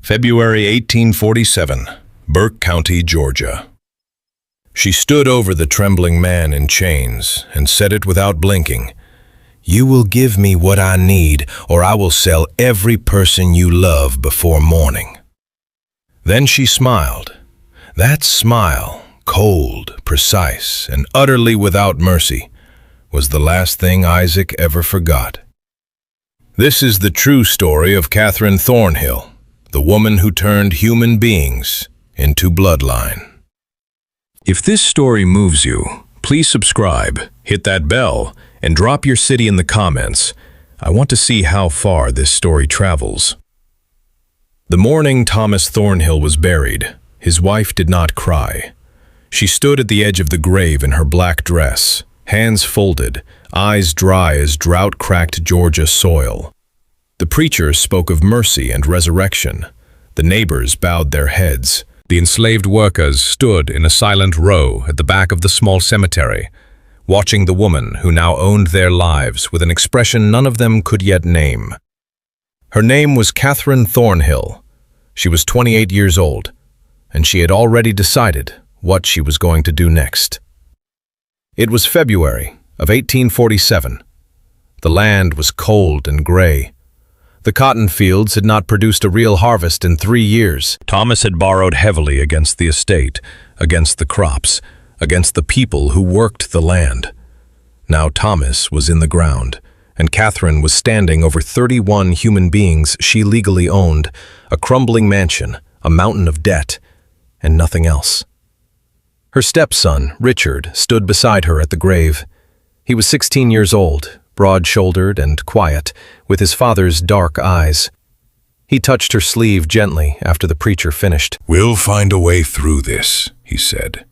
February 1847, Burke County, Georgia. She stood over the trembling man in chains and said it without blinking. "You will give me what I need, or I will sell every person you love before morning." Then she smiled. That smile, cold, precise, and utterly without mercy, was the last thing Isaac ever forgot. This is the true story of Katherine Thornhill, the woman who turned human beings into bloodline. If this story moves you, please subscribe, hit that bell, and drop your city in the comments. I want to see how far this story travels. The morning Thomas Thornhill was buried, his wife did not cry. She stood at the edge of the grave in her black dress, hands folded, eyes dry as drought-cracked Georgia soil. The preacher spoke of mercy and resurrection. The neighbors bowed their heads. The enslaved workers stood in a silent row at the back of the small cemetery, watching the woman who now owned their lives with an expression none of them could yet name. Her name was Katherine Thornhill. She was 28 years old, and she had already decided what she was going to do next. It was February of 1847. The land was cold and gray. The cotton fields had not produced a real harvest in 3 years. Thomas had borrowed heavily against the estate, against the crops, against the people who worked the land. Now Thomas was in the ground, and Katherine was standing over 31 human beings she legally owned, a crumbling mansion, a mountain of debt, and nothing else. Her stepson, Richard, stood beside her at the grave. He was 16 years old, broad-shouldered and quiet, with his father's dark eyes. He touched her sleeve gently after the preacher finished. "We'll find a way through this," he said.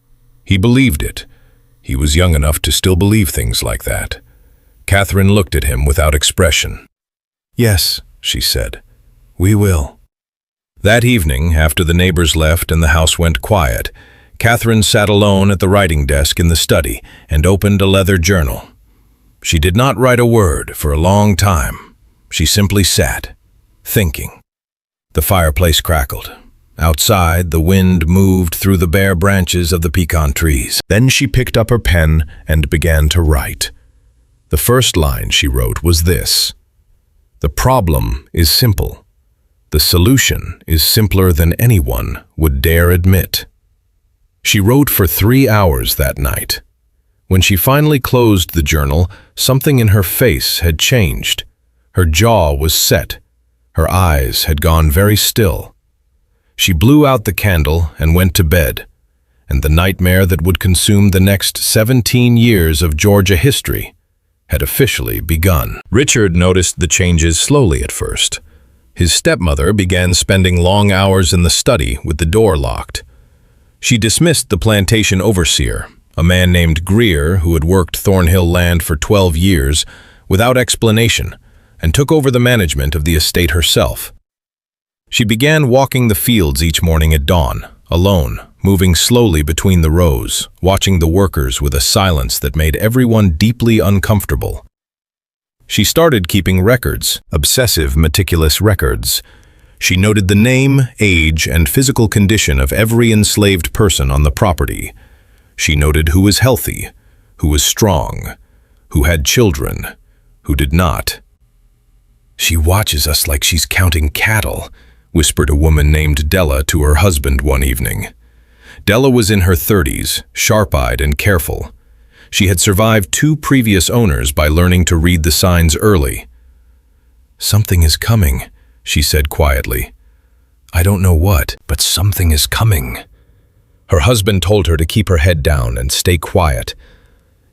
He believed it. He was young enough to still believe things like that. Katherine looked at him without expression. "Yes," she said, "we will." That evening, after the neighbors left and the house went quiet, Katherine sat alone at the writing desk in the study and opened a leather journal. She did not write a word for a long time. She simply sat, thinking. The fireplace crackled. Outside, the wind moved through the bare branches of the pecan trees. Then she picked up her pen and began to write. The first line she wrote was this: "The problem is simple. The solution is simpler than anyone would dare admit." She wrote for 3 hours that night. When she finally closed the journal, something in her face had changed. Her jaw was set. Her eyes had gone very still. She blew out the candle and went to bed, and the nightmare that would consume the next 17 years of Georgia history had officially begun. Richard noticed the changes slowly at first. His stepmother began spending long hours in the study with the door locked. She dismissed the plantation overseer, a man named Greer who had worked Thornhill land for 12 years, without explanation, and took over the management of the estate herself. She began walking the fields each morning at dawn, alone, moving slowly between the rows, watching the workers with a silence that made everyone deeply uncomfortable. She started keeping records, obsessive, meticulous records. She noted the name, age, and physical condition of every enslaved person on the property. She noted who was healthy, who was strong, who had children, who did not. "She watches us like she's counting cattle," whispered a woman named Della to her husband one evening. Della was in her 30s, sharp-eyed and careful. She had survived 2 previous owners by learning to read the signs early. "Something is coming," she said quietly. "I don't know what, but something is coming." Her husband told her to keep her head down and stay quiet.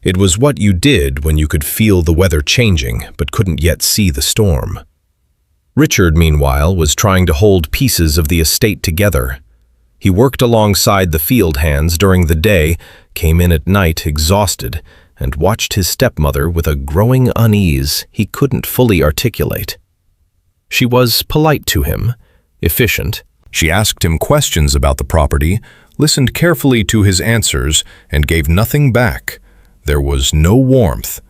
It was what you did when you could feel the weather changing but couldn't yet see the storm. Richard, meanwhile, was trying to hold pieces of the estate together. He worked alongside the field hands during the day, came in at night exhausted, and watched his stepmother with a growing unease he couldn't fully articulate. She was polite to him, efficient. She asked him questions about the property, listened carefully to his answers, and gave nothing back. There was no warmth.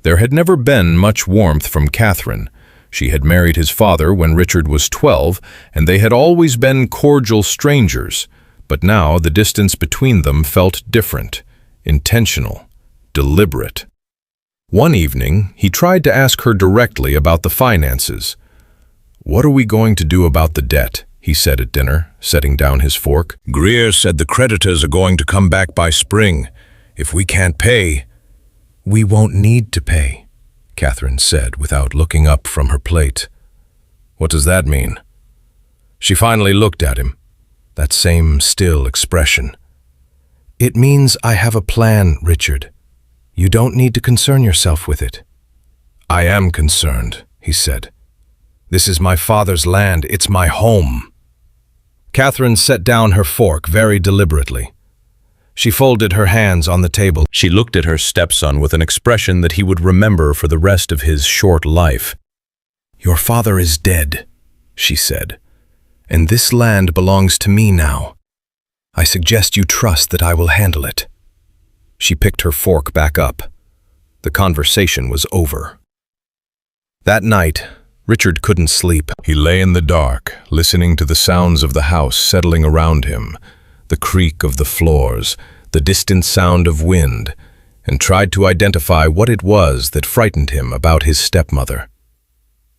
There had never been much warmth from Katherine. She had married his father when Richard was 12, and they had always been cordial strangers, but now the distance between them felt different, intentional, deliberate. One evening, he tried to ask her directly about the finances. "What are we going to do about the debt?" he said at dinner, setting down his fork. "Greer said the creditors are going to come back by spring. If we can't pay—" "We won't need to pay," Katherine said without looking up from her plate. "What does that mean?" She finally looked at him, that same still expression. "It means I have a plan, Richard. You don't need to concern yourself with it." "I am concerned," he said. "This is my father's land. It's my home." Katherine set down her fork very deliberately. She folded her hands on the table. She looked at her stepson with an expression that he would remember for the rest of his short life. "Your father is dead," she said, "and this land belongs to me now. I suggest you trust that I will handle it." She picked her fork back up. The conversation was over. That night, Richard couldn't sleep. He lay in the dark, listening to the sounds of the house settling around him, the creak of the floors, the distant sound of wind, and tried to identify what it was that frightened him about his stepmother.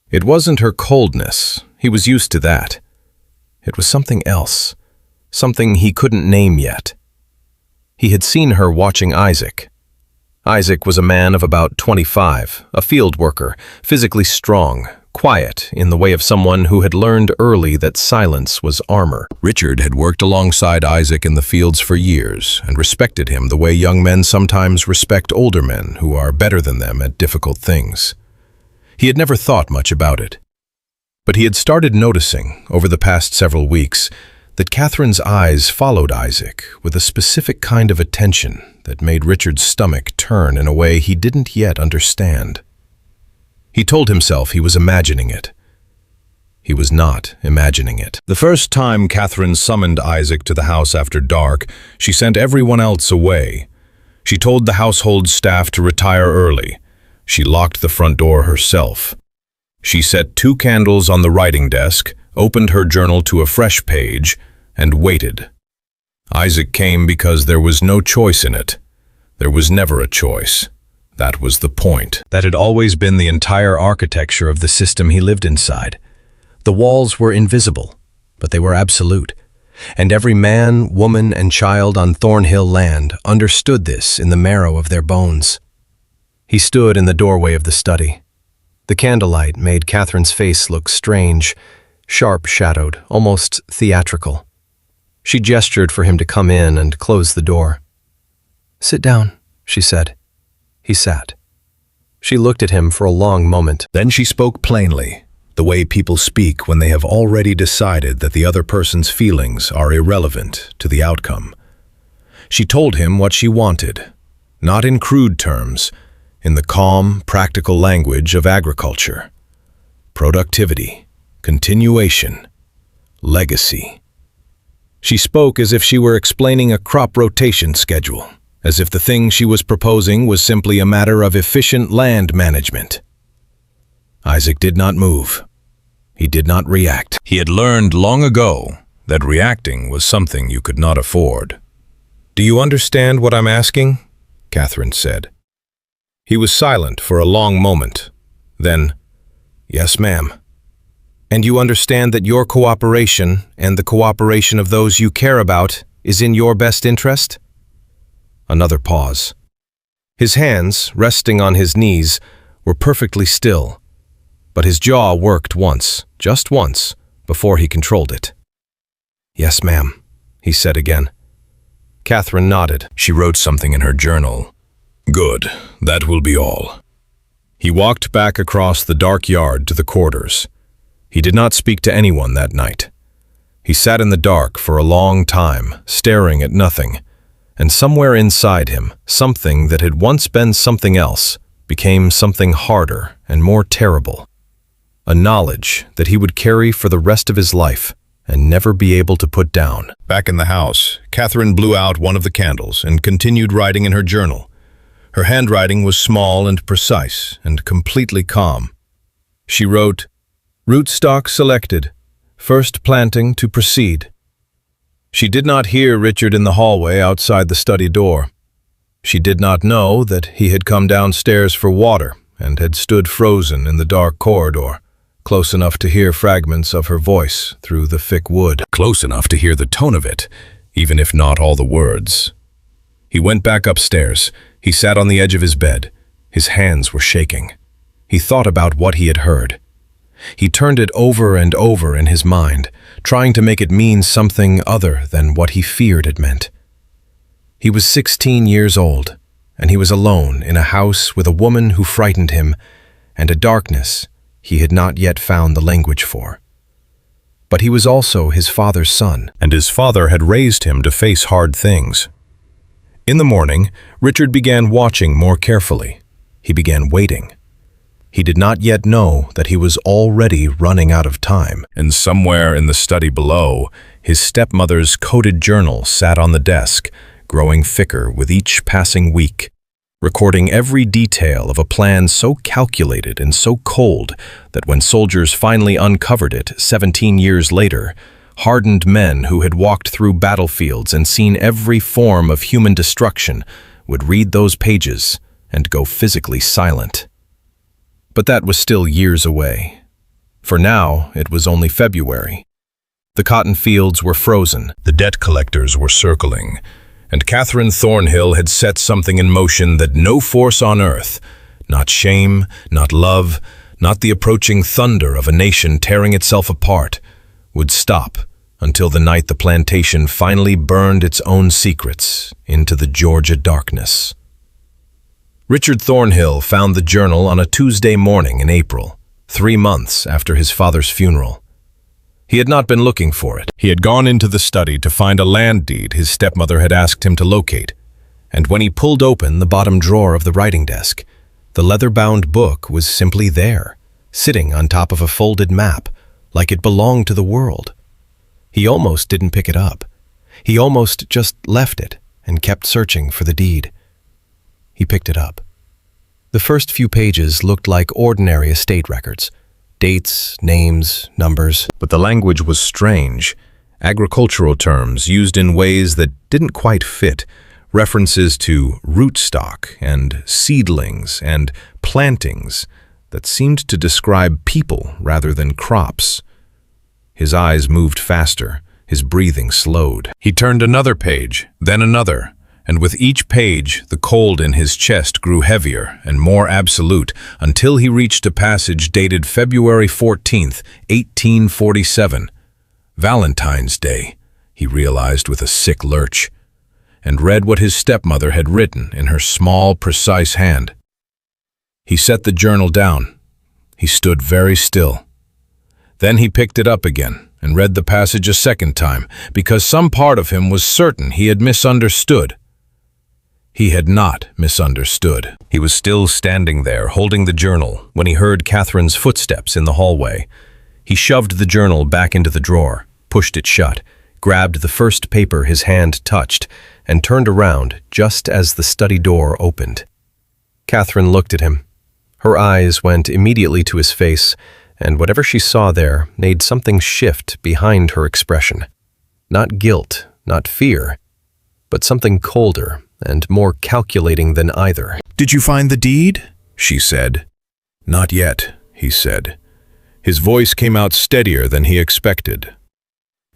It wasn't her coldness. He was used to that. It was something else, something he couldn't name yet. He had seen her watching Isaac. Isaac was a man of about 25, a field worker, physically strong, quiet in the way of someone who had learned early that silence was armor. Richard had worked alongside Isaac in the fields for years and respected him the way young men sometimes respect older men who are better than them at difficult things. He had never thought much about it. But he had started noticing, over the past several weeks, that Katherine's eyes followed Isaac with a specific kind of attention that made Richard's stomach turn in a way he didn't yet understand. He told himself he was imagining it. He was not imagining it. The first time Katherine summoned Isaac to the house after dark, she sent everyone else away. She told the household staff to retire early. She locked the front door herself. She set 2 candles on the writing desk, opened her journal to a fresh page, and waited. Isaac came because there was no choice in it. There was never a choice. That was the point. That had always been the entire architecture of the system he lived inside. The walls were invisible, but they were absolute. And every man, woman, and child on Thornhill land understood this in the marrow of their bones. He stood in the doorway of the study. The candlelight made Katherine's face look strange, sharp-shadowed, almost theatrical. She gestured for him to come in and close the door. "Sit down," she said. He sat. She looked at him for a long moment. Then she spoke plainly, the way people speak when they have already decided that the other person's feelings are irrelevant to the outcome. She told him what she wanted, not in crude terms, in the calm, practical language of agriculture. Productivity, continuation, legacy. She spoke as if she were explaining a crop rotation schedule, as if the thing she was proposing was simply a matter of efficient land management. Isaac did not move. He did not react. He had learned long ago that reacting was something you could not afford. "Do you understand what I'm asking?" Katherine said. He was silent for a long moment. Then, "Yes, ma'am." "And you understand that your cooperation and the cooperation of those you care about is in your best interest?" Another pause. His hands, resting on his knees, were perfectly still, but his jaw worked once, just once, before he controlled it. "Yes, ma'am," he said again. Katherine nodded. She wrote something in her journal. "Good, that will be all." He walked back across the dark yard to the quarters. He did not speak to anyone that night. He sat in the dark for a long time, staring at nothing, and somewhere inside him, something that had once been something else became something harder and more terrible. A knowledge that he would carry for the rest of his life and never be able to put down. Back in the house, Katherine blew out one of the candles and continued writing in her journal. Her handwriting was small and precise and completely calm. She wrote, "Rootstock selected. First planting to proceed." She did not hear Richard in the hallway outside the study door. She did not know that he had come downstairs for water and had stood frozen in the dark corridor, close enough to hear fragments of her voice through the thick wood. Close enough to hear the tone of it, even if not all the words. He went back upstairs. He sat on the edge of his bed. His hands were shaking. He thought about what he had heard. He turned it over and over in his mind, trying to make it mean something other than what he feared it meant. He was 16 years old, and he was alone in a house with a woman who frightened him and a darkness he had not yet found the language for. But he was also his father's son, and his father had raised him to face hard things. In the morning, Richard began watching more carefully. He began waiting. He did not yet know that he was already running out of time. And somewhere in the study below, his stepmother's coded journal sat on the desk, growing thicker with each passing week, recording every detail of a plan so calculated and so cold that when soldiers finally uncovered it 17 years later, hardened men who had walked through battlefields and seen every form of human destruction would read those pages and go physically silent. But that was still years away. For now, it was only February. The cotton fields were frozen, the debt collectors were circling, and Katherine Thornhill had set something in motion that no force on earth, not shame, not love, not the approaching thunder of a nation tearing itself apart, would stop until the night the plantation finally burned its own secrets into the Georgia darkness. Richard Thornhill found the journal on a Tuesday morning in April, 3 months after his father's funeral. He had not been looking for it. He had gone into the study to find a land deed his stepmother had asked him to locate, and when he pulled open the bottom drawer of the writing desk, the leather-bound book was simply there, sitting on top of a folded map, like it belonged to the world. He almost didn't pick it up. He almost just left it and kept searching for the deed. He picked it up. The first few pages looked like ordinary estate records. Dates, names, numbers. But the language was strange. Agricultural terms used in ways that didn't quite fit. References to rootstock and seedlings and plantings that seemed to describe people rather than crops. His eyes moved faster. His breathing slowed. He turned another page, then another. And with each page, the cold in his chest grew heavier and more absolute until he reached a passage dated February 14th, 1847. Valentine's Day, he realized with a sick lurch, and read what his stepmother had written in her small, precise hand. He set the journal down. He stood very still. Then he picked it up again and read the passage a second time, because some part of him was certain he had misunderstood. He had not misunderstood. He was still standing there, holding the journal, when he heard Katherine's footsteps in the hallway. He shoved the journal back into the drawer, pushed it shut, grabbed the first paper his hand touched, and turned around just as the study door opened. Katherine looked at him. Her eyes went immediately to his face, and whatever she saw there made something shift behind her expression. Not guilt, not fear, but something colder and more calculating than either. "Did you find the deed?" she said. "Not yet," he said. His voice came out steadier than he expected.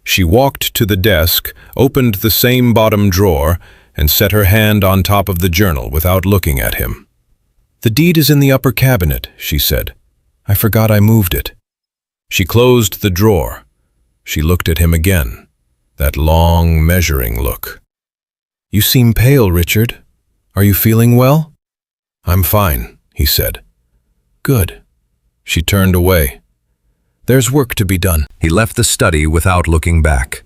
She walked to the desk, opened the same bottom drawer, and set her hand on top of the journal without looking at him. "The deed is in the upper cabinet," she said. "I forgot I moved it." She closed the drawer. She looked at him again, that long, measuring look. "You seem pale, Richard. Are you feeling well?" "I'm fine," he said. "Good." She turned away. "There's work to be done." He left the study without looking back,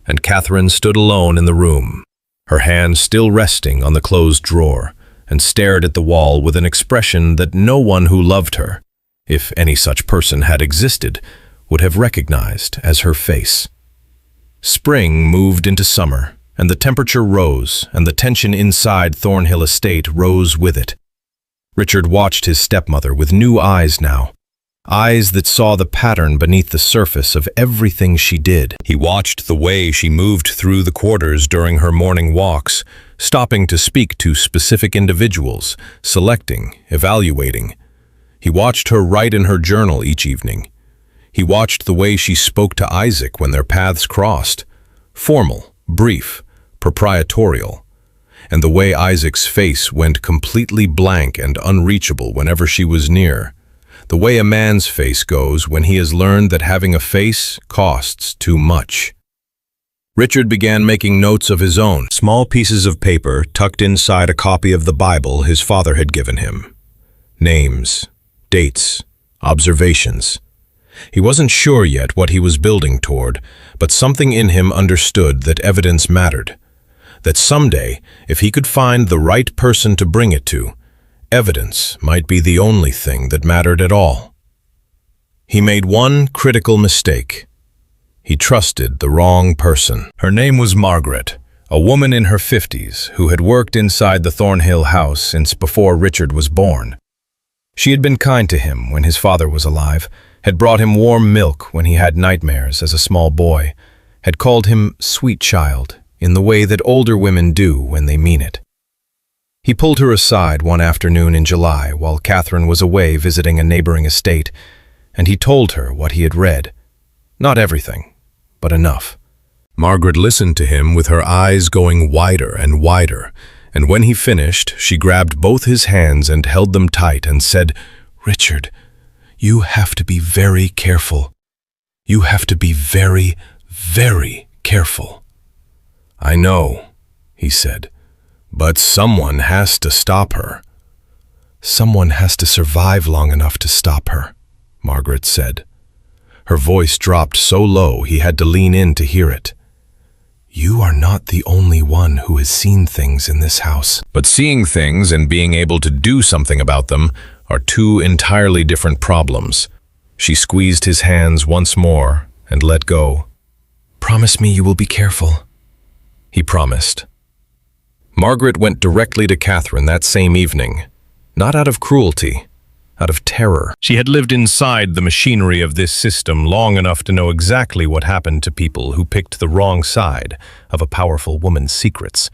and Katherine stood alone in the room, her hand still resting on the closed drawer, and stared at the wall with an expression that no one who loved her, if any such person had existed, would have recognized as her face. Spring moved into summer, and the temperature rose, and the tension inside Thornhill Estate rose with it. Richard watched his stepmother with new eyes now. eyes that saw the pattern beneath the surface of everything she did. He watched the way she moved through the quarters during her morning walks, stopping to speak to specific individuals, selecting, evaluating. He watched her write in her journal each evening. He watched the way she spoke to Isaac when their paths crossed, formal, brief, proprietorial, and the way Isaac's face went completely blank and unreachable whenever she was near, the way a man's face goes when he has learned that having a face costs too much. Richard began making notes of his own, small pieces of paper tucked inside a copy of the Bible his father had given him. Names, dates, observations. He wasn't sure yet what he was building toward, but something in him understood that evidence mattered. That someday, if he could find the right person to bring it to, evidence might be the only thing that mattered at all. He made one critical mistake. He trusted the wrong person. Her name was Margaret, a woman in her 50s who had worked inside the Thornhill house since before Richard was born. She had been kind to him when his father was alive, had brought him warm milk when he had nightmares as a small boy, had called him sweet child in the way that older women do when they mean it. He pulled her aside one afternoon in July while Katherine was away visiting a neighboring estate, and he told her what he had read. Not everything, but enough. Margaret listened to him with her eyes going wider and wider, and when he finished, she grabbed both his hands and held them tight and said, "Richard, you have to be very careful. You have to be very, very careful." "I know," he said. "But someone has to stop her." "Someone has to survive long enough to stop her," Margaret said. Her voice dropped so low he had to lean in to hear it. "You are not the only one who has seen things in this house." But seeing things and being able to do something about them are two entirely different problems. She squeezed his hands once more and let go. "Promise me you will be careful." He promised. Margaret went directly to Katherine that same evening, not out of cruelty, out of terror. She had lived inside the machinery of this system long enough to know exactly what happened to people who picked the wrong side of a powerful woman's secrets.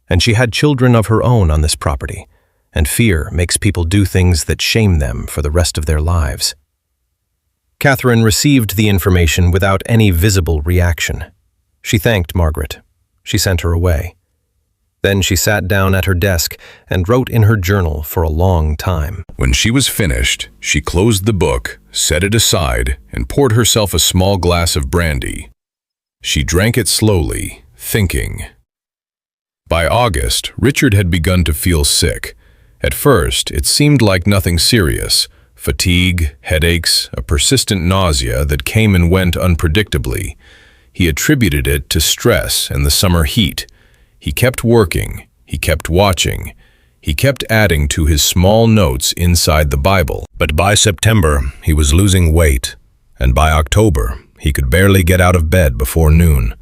And she had children of her own on this property, and fear makes people do things that shame them for the rest of their lives. Katherine received the information without any visible reaction. She thanked Margaret. She sent her away. Then she sat down at her desk and wrote in her journal for a long time. When she was finished, she closed the book, set it aside, and poured herself a small glass of brandy. She drank it slowly, thinking. By August, Richard had begun to feel sick. At first, it seemed like nothing serious. Fatigue, headaches, a persistent nausea that came and went unpredictably. He attributed it to stress and the summer heat. He kept working, he kept watching, he kept adding to his small notes inside the Bible. But by September, he was losing weight, and by October, he could barely get out of bed before noon.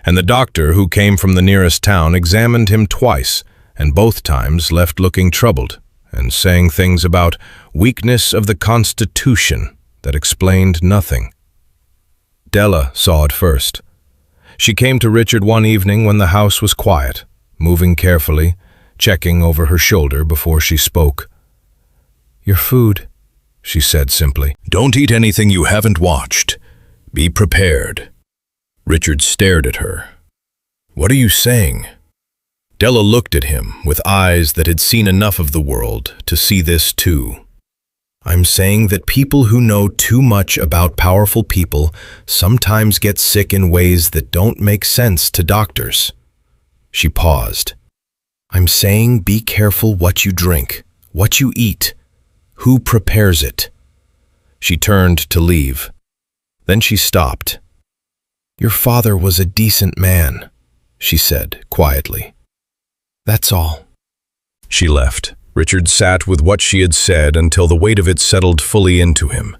And the doctor who came from the nearest town examined him twice, and both times left looking troubled, and saying things about weakness of the constitution that explained nothing. Della saw it first. She came to Richard one evening when the house was quiet, moving carefully, checking over her shoulder before she spoke. "Your food," she said simply. "Don't eat anything you haven't watched. Be prepared." Richard stared at her. "What are you saying?" Della looked at him with eyes that had seen enough of the world to see this too. "I'm saying that people who know too much about powerful people sometimes get sick in ways that don't make sense to doctors." She paused. "I'm saying be careful what you drink, what you eat, who prepares it." She turned to leave. Then she stopped. "Your father was a decent man," she said quietly. "That's all." She left. Richard sat with what she had said until the weight of it settled fully into him.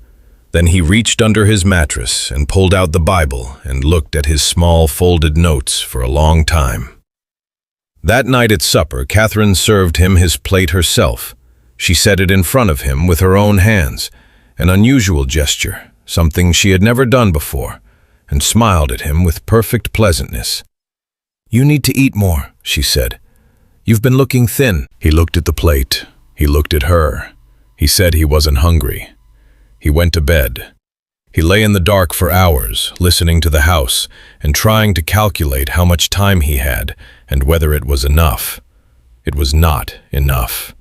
Then he reached under his mattress and pulled out the Bible and looked at his small folded notes for a long time. That night at supper, Katherine served him his plate herself. She set it in front of him with her own hands, an unusual gesture, something she had never done before, and smiled at him with perfect pleasantness. "You need to eat more," she said. "You've been looking thin." He looked at the plate. He looked at her. He said he wasn't hungry. He went to bed. He lay in the dark for hours, listening to the house and trying to calculate how much time he had and whether it was enough. It was not enough.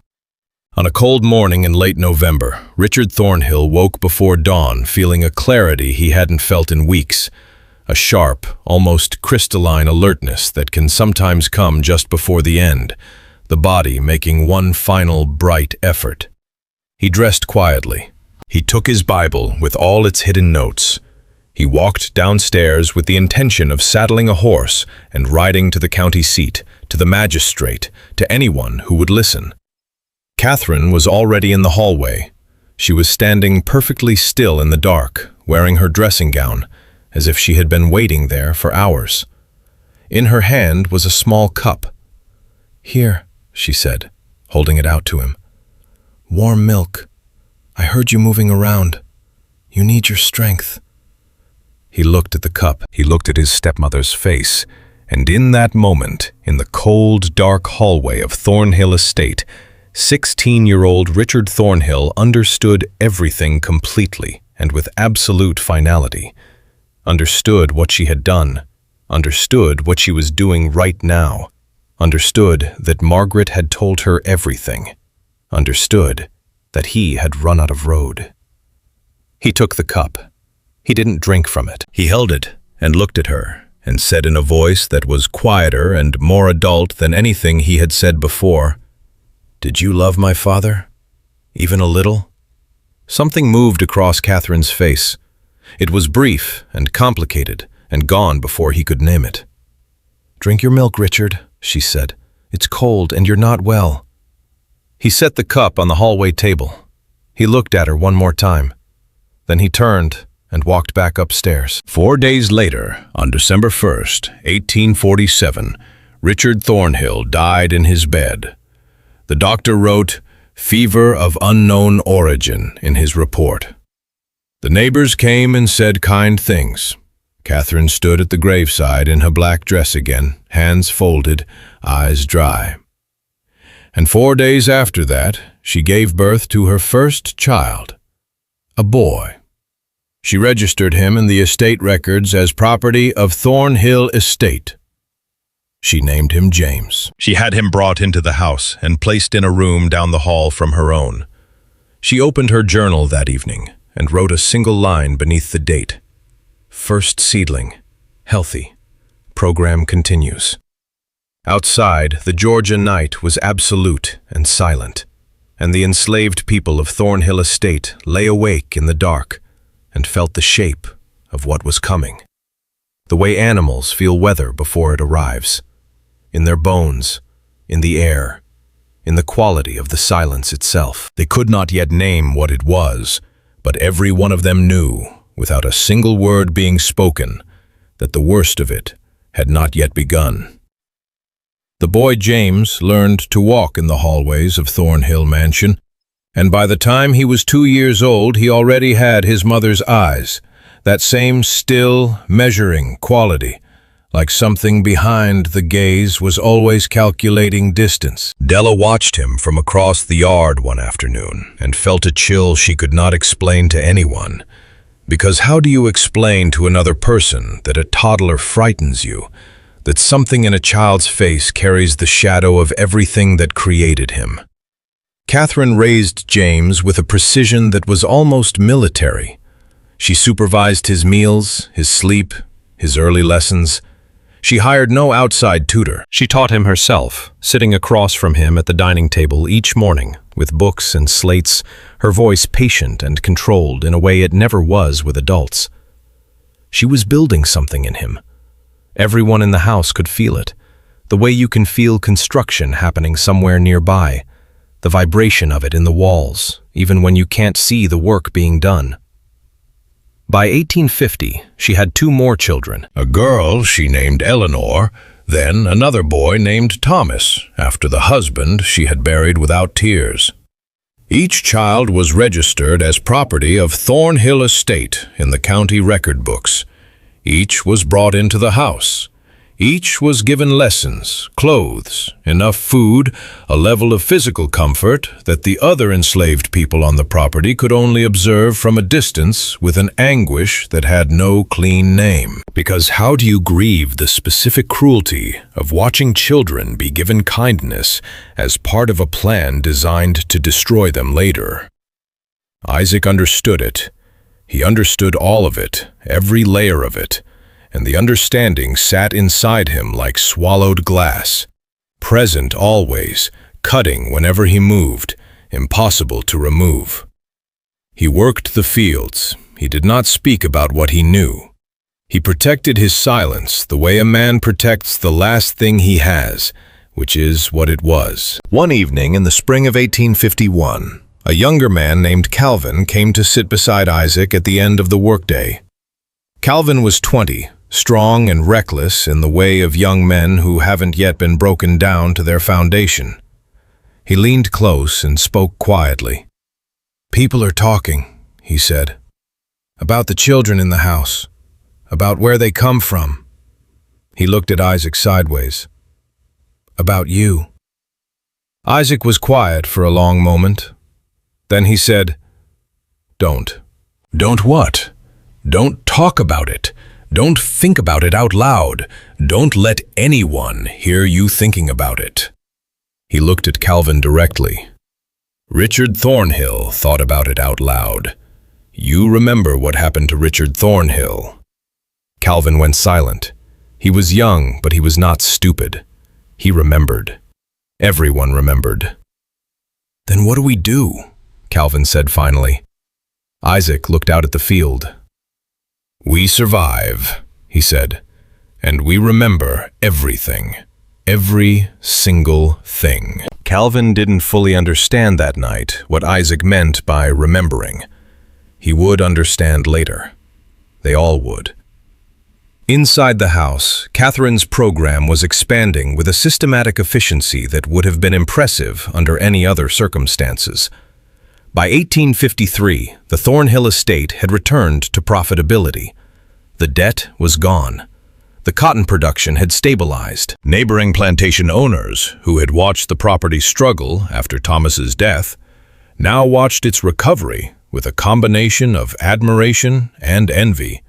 On a cold morning in late November, Richard Thornhill woke before dawn feeling a clarity he hadn't felt in weeks, a sharp, almost crystalline alertness that can sometimes come just before the end, the body making one final bright effort. He dressed quietly. He took his Bible with all its hidden notes. He walked downstairs with the intention of saddling a horse and riding to the county seat, to the magistrate, to anyone who would listen. Katherine was already in the hallway. She was standing perfectly still in the dark, wearing her dressing gown, as if she had been waiting there for hours. In her hand was a small cup. "Here," she said, holding it out to him. "Warm milk. I heard you moving around. You need your strength." He looked at the cup. He looked at his stepmother's face, and in that moment, in the cold, dark hallway of Thornhill Estate, 16-year-old Richard Thornhill understood everything completely and with absolute finality. Understood what she had done. Understood what she was doing right now. Understood that Margaret had told her everything. Understood that he had run out of road. He took the cup. He didn't drink from it. He held it and looked at her and said in a voice that was quieter and more adult than anything he had said before, "Did you love my father? Even a little?" Something moved across Katherine's face. It was brief and complicated and gone before he could name it. "Drink your milk, Richard," she said. "It's cold and you're not well." He set the cup on the hallway table. He looked at her one more time. Then he turned and walked back upstairs. 4 days later, on December 1st, 1847, Richard Thornhill died in his bed. The doctor wrote, "Fever of unknown origin," in his report. The neighbors came and said kind things. Katherine stood at the graveside in her black dress again, hands folded, eyes dry. And 4 days after that, she gave birth to her first child, a boy. She registered him in the estate records as property of Thornhill Estate. She named him James. She had him brought into the house and placed in a room down the hall from her own. She opened her journal that evening and wrote a single line beneath the date. "First seedling, healthy. Program continues." Outside, the Georgia night was absolute and silent, and the enslaved people of Thornhill Estate lay awake in the dark and felt the shape of what was coming. The way animals feel weather before it arrives. In their bones, in the air, in the quality of the silence itself. They could not yet name what it was, but every one of them knew, without a single word being spoken, that the worst of it had not yet begun. The boy James learned to walk in the hallways of Thornhill Mansion, and by the time he was 2 years old, he already had his mother's eyes, that same still, measuring quality, like something behind the gaze was always calculating distance. Della watched him from across the yard one afternoon and felt a chill she could not explain to anyone. Because how do you explain to another person that a toddler frightens you, that something in a child's face carries the shadow of everything that created him? Katherine raised James with a precision that was almost military. She supervised his meals, his sleep, his early lessons. She hired no outside tutor. She taught him herself, sitting across from him at the dining table each morning, with books and slates, her voice patient and controlled in a way it never was with adults. She was building something in him. Everyone in the house could feel it, the way you can feel construction happening somewhere nearby, the vibration of it in the walls, even when you can't see the work being done. By 1850, she had 2 more children. A girl she named Eleanor, then another boy named Thomas, after the husband she had buried without tears. Each child was registered as property of Thornhill Estate in the county record books. Each was brought into the house. Each was given lessons, clothes, enough food, a level of physical comfort that the other enslaved people on the property could only observe from a distance with an anguish that had no clean name. Because how do you grieve the specific cruelty of watching children be given kindness as part of a plan designed to destroy them later? Isaac understood it. He understood all of it, every layer of it. And the understanding sat inside him like swallowed glass, present always, cutting whenever he moved, impossible to remove. He worked the fields. He did not speak about what he knew. He protected his silence the way a man protects the last thing he has, which is what it was. One evening in the spring of 1851, a younger man named Calvin came to sit beside Isaac at the end of the workday. Calvin was 20, strong and reckless in the way of young men who haven't yet been broken down to their foundation. He leaned close and spoke quietly. "People are talking," he said, "about the children in the house, about where they come from." He looked at Isaac sideways. "About you." Isaac was quiet for a long moment. Then he said, "Don't." "Don't what?" "Don't talk about it. Don't think about it out loud. Don't let anyone hear you thinking about it." He looked at Calvin directly. Richard Thornhill thought about it out loud. You remember what happened to Richard Thornhill. Calvin went silent. He was young, but he was not stupid. He remembered. Everyone remembered. "Then what do we do?" Calvin said finally. Isaac looked out at the field. "We survive," he said, "and we remember everything, every single thing." Calvin didn't fully understand that night what Isaac meant by remembering. He would understand later. They all would. Inside the house, Katherine's program was expanding with a systematic efficiency that would have been impressive under any other circumstances. By 1853, the Thornhill Estate had returned to profitability. The debt was gone. The cotton production had stabilized. Neighboring plantation owners, who had watched the property struggle after Thomas's death, now watched its recovery with a combination of admiration and envy,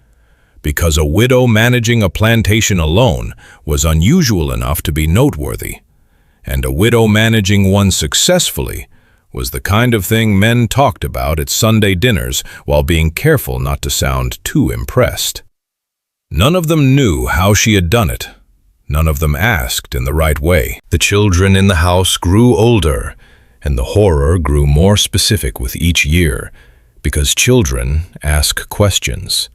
because a widow managing a plantation alone was unusual enough to be noteworthy, and a widow managing one successfully was the kind of thing men talked about at Sunday dinners while being careful not to sound too impressed. None of them knew how she had done it. None of them asked in the right way. The children in the house grew older, and the horror grew more specific with each year, because children ask questions.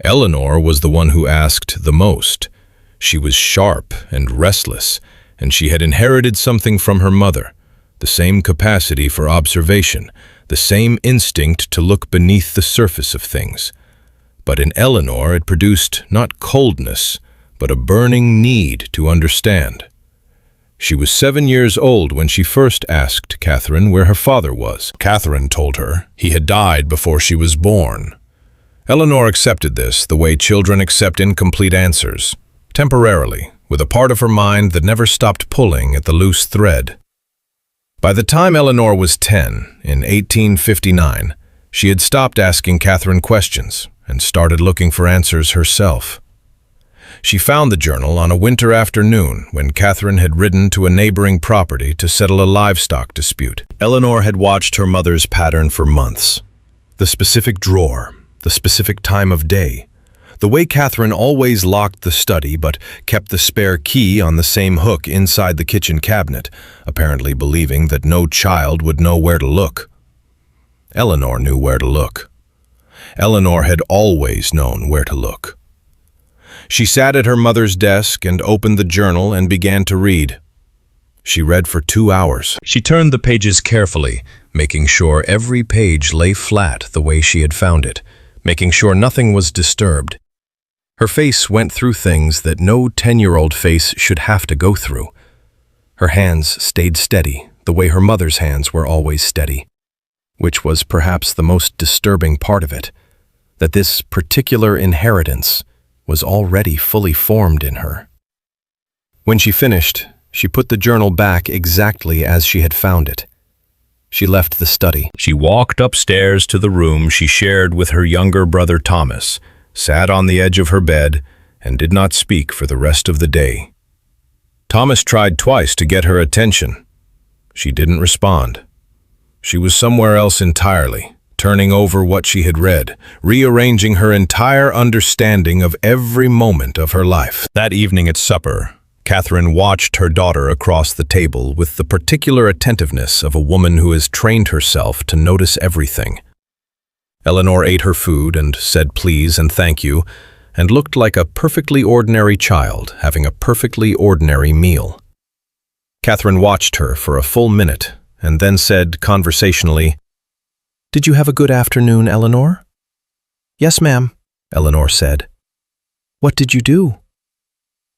Eleanor was the one who asked the most. She was sharp and restless, and she had inherited something from her mother. The same capacity for observation, the same instinct to look beneath the surface of things. But in Eleanor it produced not coldness, but a burning need to understand. She was 7 years old when she first asked Katherine where her father was. Katherine told her he had died before she was born. Eleanor accepted this the way children accept incomplete answers, temporarily, with a part of her mind that never stopped pulling at the loose thread. By the time Eleanor was 10, in 1859, she had stopped asking Katherine questions and started looking for answers herself. She found the journal on a winter afternoon when Katherine had ridden to a neighboring property to settle a livestock dispute. Eleanor had watched her mother's pattern for months. The specific drawer, the specific time of day, the way Katherine always locked the study but kept the spare key on the same hook inside the kitchen cabinet, apparently believing that no child would know where to look. Eleanor knew where to look. Eleanor had always known where to look. She sat at her mother's desk and opened the journal and began to read. She read for 2 hours. She turned the pages carefully, making sure every page lay flat the way she had found it, making sure nothing was disturbed. Her face went through things that no 10-year-old face should have to go through. Her hands stayed steady, the way her mother's hands were always steady, which was perhaps the most disturbing part of it, that this particular inheritance was already fully formed in her. When she finished, she put the journal back exactly as she had found it. She left the study. She walked upstairs to the room she shared with her younger brother Thomas, sat on the edge of her bed, and did not speak for the rest of the day. Thomas tried twice to get her attention. She didn't respond. She was somewhere else entirely, turning over what she had read, rearranging her entire understanding of every moment of her life. That evening at supper, Katherine watched her daughter across the table with the particular attentiveness of a woman who has trained herself to notice everything. Eleanor ate her food and said please and thank you, and looked like a perfectly ordinary child having a perfectly ordinary meal. Katherine watched her for a full minute and then said conversationally, "Did you have a good afternoon, Eleanor?" "Yes, ma'am," Eleanor said. "What did you do?"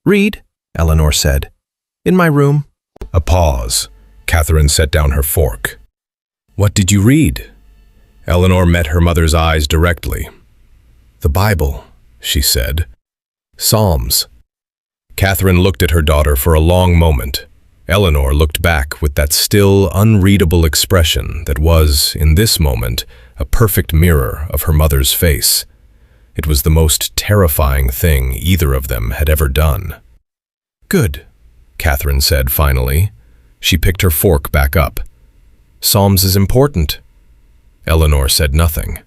"Read," Eleanor said. "In my room." A pause. Katherine set down her fork. "What did you read?" Eleanor met her mother's eyes directly. "The Bible," she said. "Psalms." Katherine looked at her daughter for a long moment. Eleanor looked back with that still, unreadable expression that was, in this moment, a perfect mirror of her mother's face. It was the most terrifying thing either of them had ever done. "Good," Katherine said finally. She picked her fork back up. "Psalms is important." Eleanor said nothing.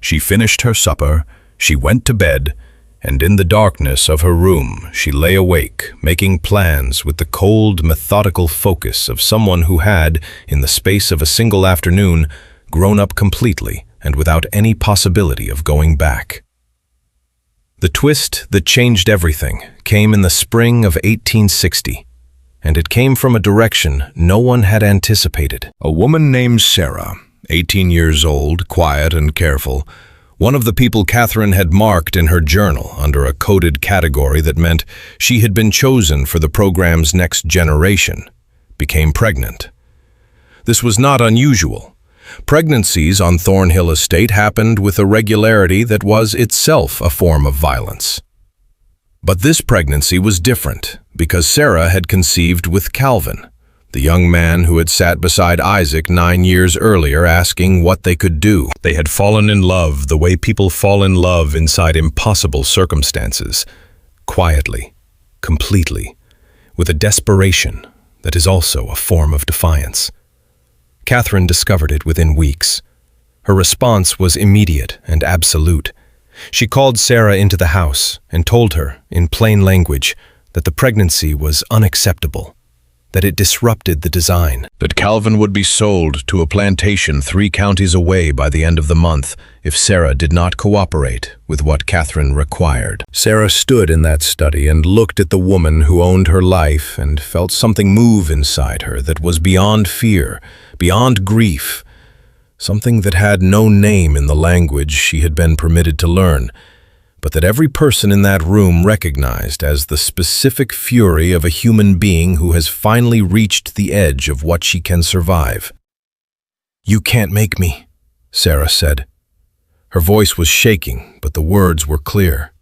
She finished her supper, she went to bed, and in the darkness of her room she lay awake, making plans with the cold, methodical focus of someone who had, in the space of a single afternoon, grown up completely and without any possibility of going back. The twist that changed everything came in the spring of 1860, and it came from a direction no one had anticipated. A woman named Sarah, 18 years old, quiet and careful, one of the people Katherine had marked in her journal under a coded category that meant she had been chosen for the program's next generation, became pregnant. This was not unusual. Pregnancies on Thornhill Estate happened with a regularity that was itself a form of violence. But this pregnancy was different because Sarah had conceived with Calvin, the young man who had sat beside Isaac 9 years earlier asking what they could do. They had fallen in love the way people fall in love inside impossible circumstances, quietly, completely, with a desperation that is also a form of defiance. Katherine discovered it within weeks. Her response was immediate and absolute. She called Sarah into the house and told her, in plain language, that the pregnancy was unacceptable, that it disrupted the design, that Calvin would be sold to a plantation 3 counties away by the end of the month if Sarah did not cooperate with what Katherine required. Sarah stood in that study and looked at the woman who owned her life and felt something move inside her that was beyond fear, beyond grief, something that had no name in the language she had been permitted to learn, but that every person in that room recognized as the specific fury of a human being who has finally reached the edge of what she can survive. "You can't make me," Sarah said. Her voice was shaking, but the words were clear.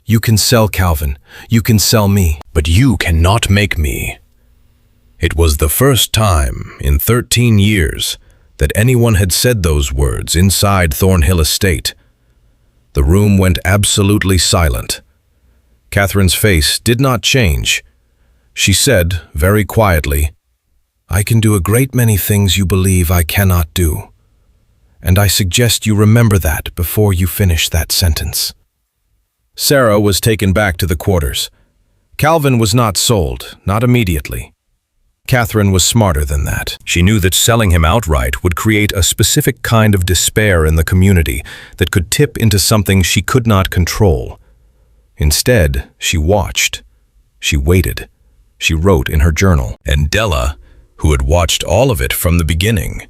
"You can sell Calvin, you can sell me, but you cannot make me." It was the first time in 13 years that anyone had said those words inside Thornhill Estate. The room went absolutely silent. Katherine's face did not change. She said, very quietly, "I can do a great many things you believe I cannot do, and I suggest you remember that before you finish that sentence." Sarah was taken back to the quarters. Calvin was not sold, not immediately. Katherine was smarter than that. She knew that selling him outright would create a specific kind of despair in the community that could tip into something she could not control. Instead, she watched. She waited. She wrote in her journal. And Della, who had watched all of it from the beginning,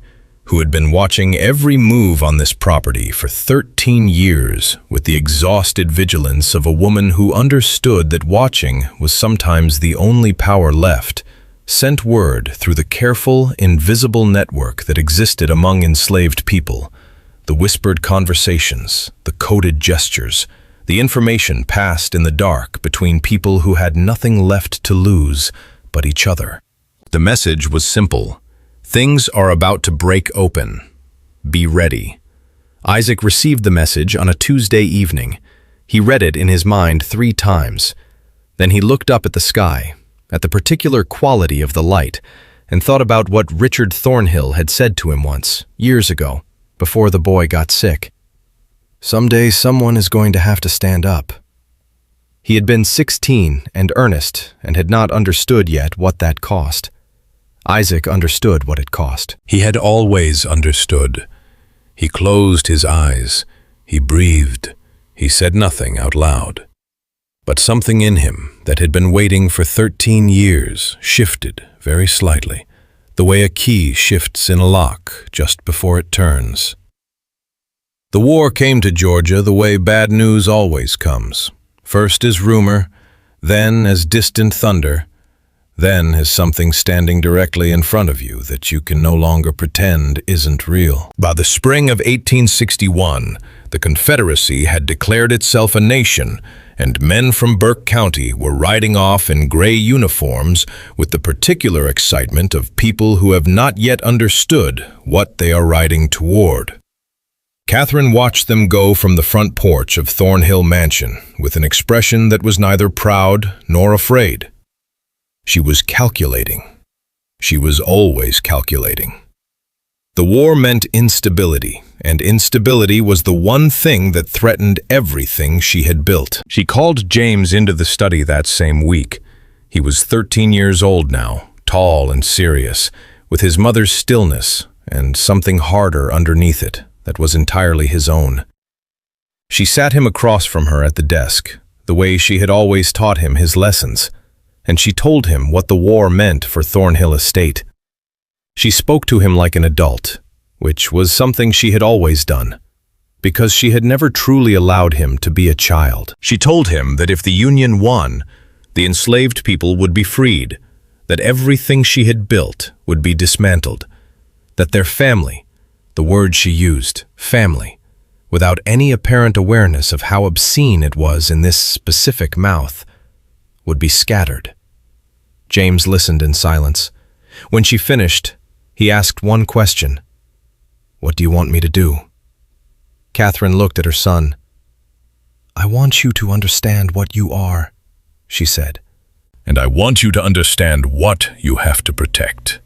who had been watching every move on this property for 13 years with the exhausted vigilance of a woman who understood that watching was sometimes the only power left, sent word through the careful, invisible network that existed among enslaved people. The whispered conversations, the coded gestures, the information passed in the dark between people who had nothing left to lose but each other. The message was simple. Things are about to break open. Be ready. Isaac received the message on a Tuesday evening. He read it in his mind 3 times. Then he looked up at the sky, at the particular quality of the light, and thought about what Richard Thornhill had said to him once, years ago, before the boy got sick. Someday someone is going to have to stand up. He had been 16 and earnest and had not understood yet what that cost. Isaac understood what it cost. He had always understood. He closed his eyes. He breathed. He said nothing out loud. But something in him that had been waiting for 13 years shifted very slightly, the way a key shifts in a lock just before it turns. The war came to Georgia the way bad news always comes. First as rumor, then as distant thunder, then as something standing directly in front of you that you can no longer pretend isn't real. By the spring of 1861, the Confederacy had declared itself a nation, and men from Burke County were riding off in gray uniforms with the particular excitement of people who have not yet understood what they are riding toward. Katherine watched them go from the front porch of Thornhill Mansion with an expression that was neither proud nor afraid. She was calculating. She was always calculating. The war meant instability, and instability was the one thing that threatened everything she had built. She called James into the study that same week. He was 13 years old now, tall and serious, with his mother's stillness and something harder underneath it that was entirely his own. She sat him across from her at the desk, the way she had always taught him his lessons, and she told him what the war meant for Thornhill Estate. She spoke to him like an adult, which was something she had always done, because she had never truly allowed him to be a child. She told him that if the Union won, the enslaved people would be freed, that everything she had built would be dismantled, that their family, the word she used, family, without any apparent awareness of how obscene it was in this specific mouth, would be scattered. James listened in silence. When she finished, he asked one question. "What do you want me to do?" Katherine looked at her son. "I want you to understand what you are," she said. "And I want you to understand what you have to protect."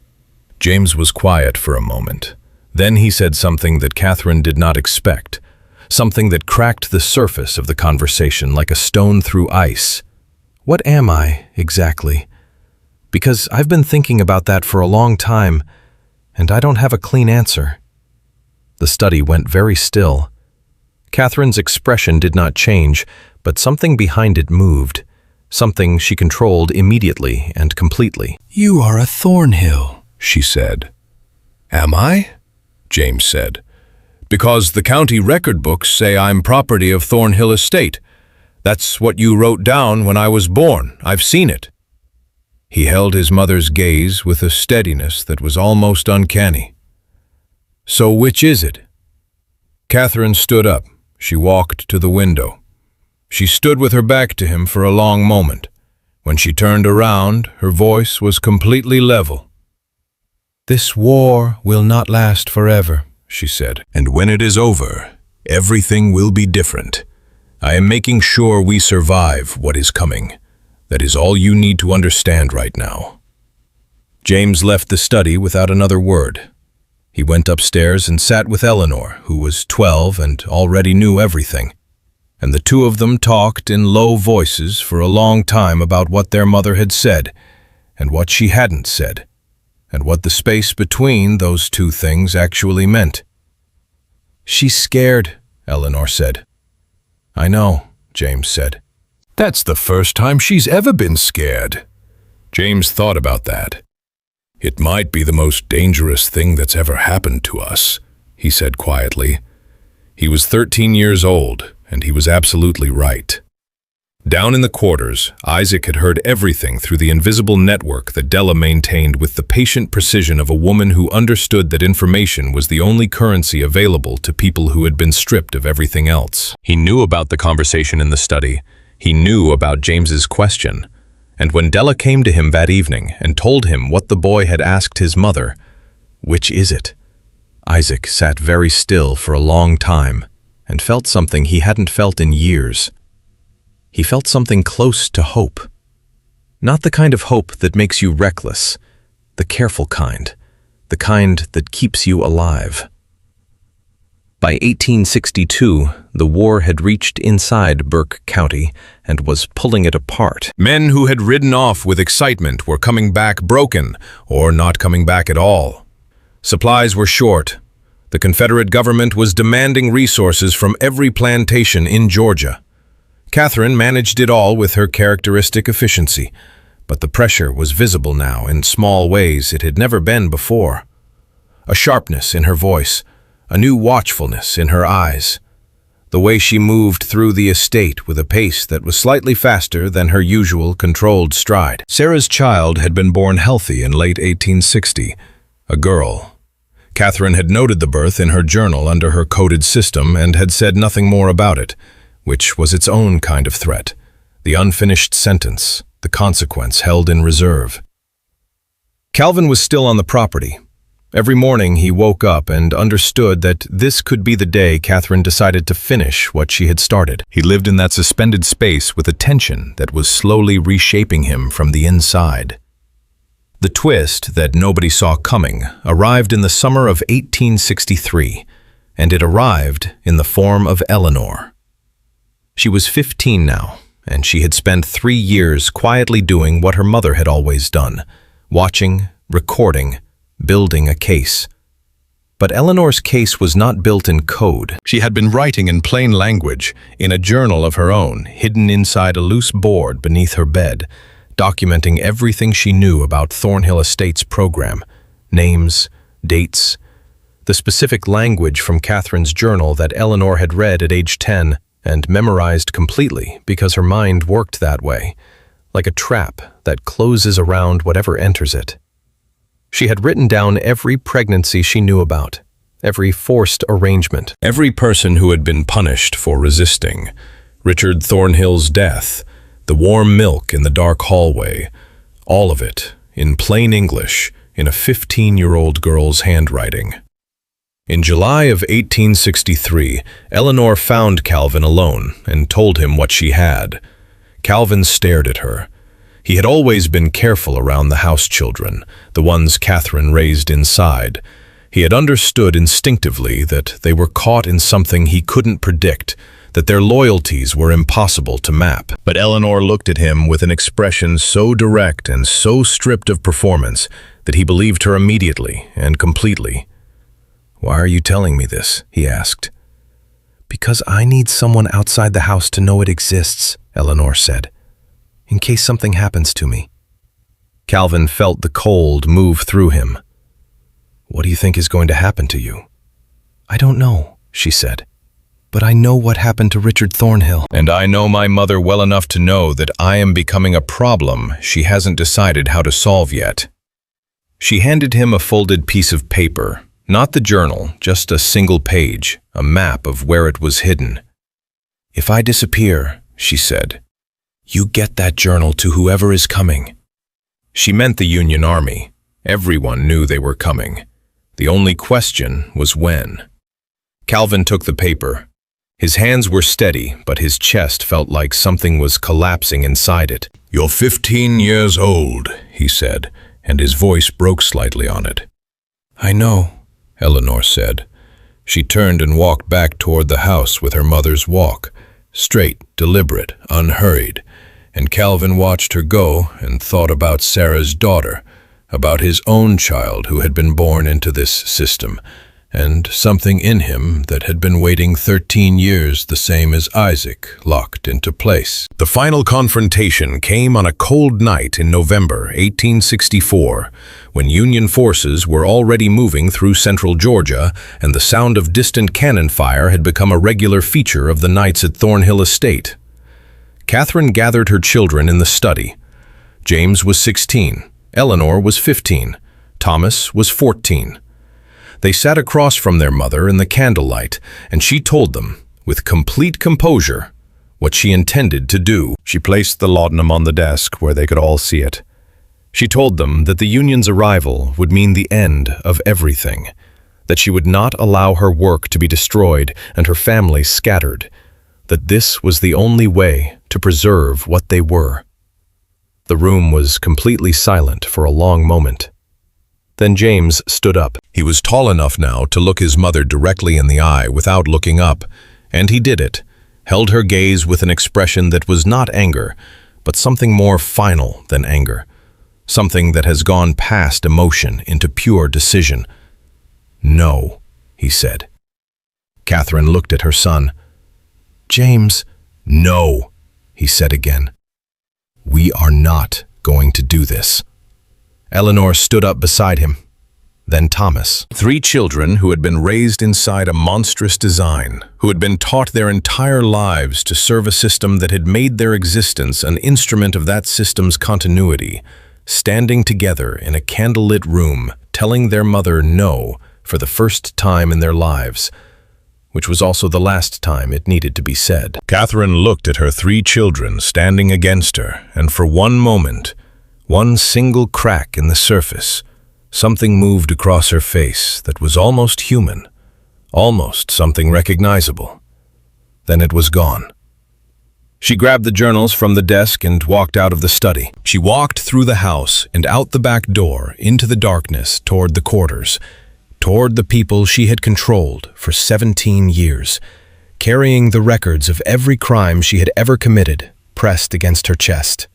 James was quiet for a moment. Then he said something that Katherine did not expect, something that cracked the surface of the conversation like a stone through ice. "What am I, exactly? Because I've been thinking about that for a long time, and I don't have a clean answer." The study went very still. Katherine's expression did not change, but something behind it moved, something she controlled immediately and completely. "You are a Thornhill," she said. "Am I?" James said. "Because the county record books say I'm property of Thornhill Estate. That's what you wrote down when I was born. I've seen it." He held his mother's gaze with a steadiness that was almost uncanny. "So which is it?" Katherine stood up. She walked to the window. She stood with her back to him for a long moment. When she turned around, her voice was completely level. "This war will not last forever," she said. "And when it is over, everything will be different. I am making sure we survive what is coming. That is all you need to understand right now." James left the study without another word. He went upstairs and sat with Eleanor, who was 12 and already knew everything. And the two of them talked in low voices for a long time about what their mother had said, and what she hadn't said, and what the space between those two things actually meant. "She's scared," Eleanor said. "I know," James said. "That's the first time she's ever been scared." James thought about that. "It might be the most dangerous thing that's ever happened to us," he said quietly. He was 13 years old, and he was absolutely right. Down in the quarters, Isaac had heard everything through the invisible network that Della maintained with the patient precision of a woman who understood that information was the only currency available to people who had been stripped of everything else. He knew about the conversation in the study. He knew about James's question. And when Della came to him that evening and told him what the boy had asked his mother, "Which is it?" Isaac sat very still for a long time and felt something he hadn't felt in years. He felt something close to hope. Not the kind of hope that makes you reckless, the careful kind, the kind that keeps you alive. By 1862, the war had reached inside Burke County and was pulling it apart. Men who had ridden off with excitement were coming back broken, or not coming back at all. Supplies were short. The Confederate government was demanding resources from every plantation in Georgia. Katherine managed it all with her characteristic efficiency, but the pressure was visible now in small ways it had never been before. A sharpness in her voice, a new watchfulness in her eyes. The way she moved through the estate with a pace that was slightly faster than her usual controlled stride. Sarah's child had been born healthy in late 1860, a girl. Katherine had noted the birth in her journal under her coded system and had said nothing more about it, which was its own kind of threat, the unfinished sentence, the consequence held in reserve. Calvin was still on the property. Every morning he woke up and understood that this could be the day Katherine decided to finish what she had started. He lived in that suspended space with a tension that was slowly reshaping him from the inside. The twist that nobody saw coming arrived in the summer of 1863, and it arrived in the form of Eleanor. She was 15 now, and she had spent 3 years quietly doing what her mother had always done, watching, recording, building a case. But Eleanor's case was not built in code. She had been writing in plain language, in a journal of her own, hidden inside a loose board beneath her bed, documenting everything she knew about Thornhill Estate's program, names, dates, the specific language from Katherine's journal that Eleanor had read at age 10 and memorized completely because her mind worked that way, like a trap that closes around whatever enters it. She had written down every pregnancy she knew about, every forced arrangement, every person who had been punished for resisting, Richard Thornhill's death, the warm milk in the dark hallway, all of it, in plain English, in a 15-year-old girl's handwriting. In July of 1863, Eleanor found Calvin alone and told him what she had. Calvin stared at her. He had always been careful around the house children, the ones Katherine raised inside. He had understood instinctively that they were caught in something he couldn't predict, that their loyalties were impossible to map. But Eleanor looked at him with an expression so direct and so stripped of performance that he believed her immediately and completely. "Why are you telling me this?" he asked. "Because I need someone outside the house to know it exists," Eleanor said, "in case something happens to me." Calvin felt the cold move through him. "What do you think is going to happen to you?" "I don't know," she said. "But I know what happened to Richard Thornhill. And I know my mother well enough to know that I am becoming a problem she hasn't decided how to solve yet." She handed him a folded piece of paper, not the journal, just a single page, a map of where it was hidden. "If I disappear," she said, "you get that journal to whoever is coming." She meant the Union Army. Everyone knew they were coming. The only question was when. Calvin took the paper. His hands were steady, but his chest felt like something was collapsing inside it. "You're 15 years old," he said, and his voice broke slightly on it. "I know," Eleanor said. She turned and walked back toward the house with her mother's walk, straight, deliberate, unhurried, and Calvin watched her go and thought about Sarah's daughter, about his own child who had been born into this system, and something in him that had been waiting 13 years the same as Isaac locked into place. The final confrontation came on a cold night in November 1864, when Union forces were already moving through central Georgia and the sound of distant cannon fire had become a regular feature of the nights at Thornhill Estate. Katherine gathered her children in the study. James was 16, Eleanor was 15, Thomas was 14. They sat across from their mother in the candlelight, and she told them, with complete composure, what she intended to do. She placed the laudanum on the desk where they could all see it. She told them that the union's arrival would mean the end of everything, that she would not allow her work to be destroyed and her family scattered, that this was the only way to preserve what they were. The room was completely silent for a long moment. Then James stood up. He was tall enough now to look his mother directly in the eye without looking up, and he did it, held her gaze with an expression that was not anger, but something more final than anger, something that has gone past emotion into pure decision. "No," he said. Katherine looked at her son. "James." "No," he said again. "We are not going to do this." Eleanor stood up beside him. Then Thomas. 3 children who had been raised inside a monstrous design, who had been taught their entire lives to serve a system that had made their existence an instrument of that system's continuity, standing together in a candlelit room, telling their mother no for the first time in their lives, which was also the last time it needed to be said. Katherine looked at her 3 children standing against her, and for one moment, one single crack in the surface, something moved across her face that was almost human, almost something recognizable. Then it was gone. She grabbed the journals from the desk and walked out of the study. She walked through the house and out the back door into the darkness toward the quarters, toward the people she had controlled for 17 years, carrying the records of every crime she had ever committed pressed against her chest.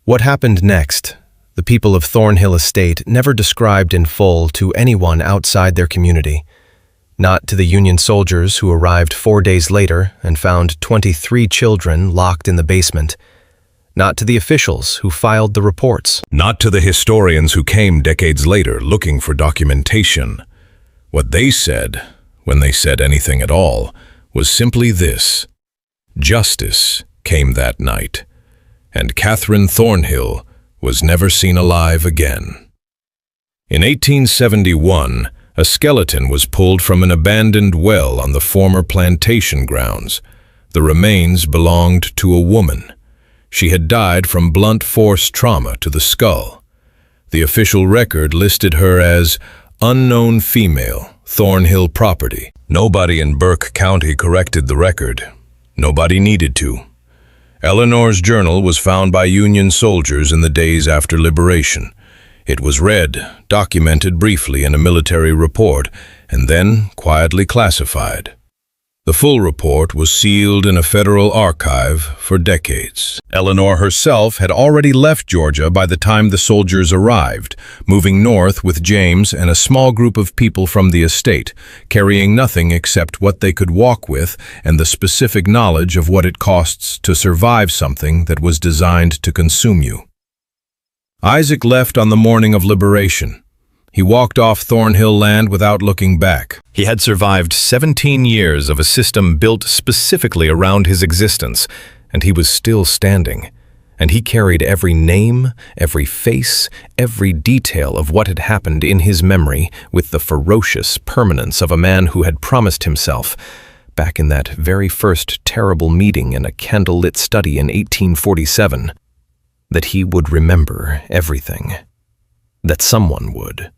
What happened next, the people of Thornhill Estate never described in full to anyone outside their community. Not to the Union soldiers who arrived 4 days later and found 23 children locked in the basement. Not to the officials who filed the reports. Not to the historians who came decades later looking for documentation. What they said, when they said anything at all, was simply this: justice came that night, and Katherine Thornhill was never seen alive again. In 1871, a skeleton was pulled from an abandoned well on the former plantation grounds. The remains belonged to a woman. She had died from blunt force trauma to the skull. The official record listed her as unknown female, Thornhill property. Nobody in Burke County corrected the record. Nobody needed to. Eleanor's journal was found by Union soldiers in the days after liberation. It was read, documented briefly in a military report, and then quietly classified. The full report was sealed in a federal archive for decades. Eleanor herself had already left Georgia by the time the soldiers arrived, moving north with James and a small group of people from the estate, carrying nothing except what they could walk with and the specific knowledge of what it costs to survive something that was designed to consume you. Isaac left on the morning of liberation. He walked off Thornhill land without looking back. He had survived 17 years of a system built specifically around his existence, and he was still standing. And he carried every name, every face, every detail of what had happened in his memory with the ferocious permanence of a man who had promised himself, back in that very first terrible meeting in a candlelit study in 1847, that he would remember everything. That someone would.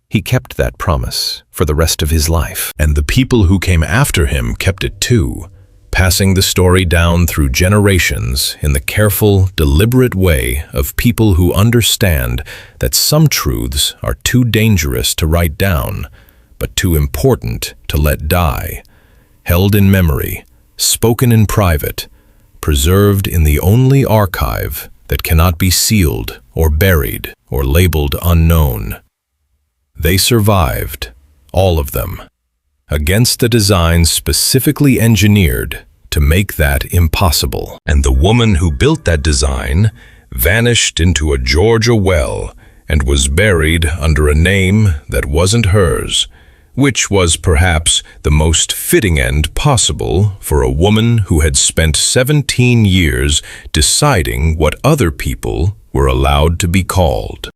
He kept that promise for the rest of his life. And the people who came after him kept it too, passing the story down through generations in the careful, deliberate way of people who understand that some truths are too dangerous to write down, but too important to let die, held in memory, spoken in private, preserved in the only archive that cannot be sealed or buried or labeled unknown. They survived, all of them, against a design specifically engineered to make that impossible. And the woman who built that design vanished into a Georgia well and was buried under a name that wasn't hers, which was perhaps the most fitting end possible for a woman who had spent 17 years deciding what other people were allowed to be called.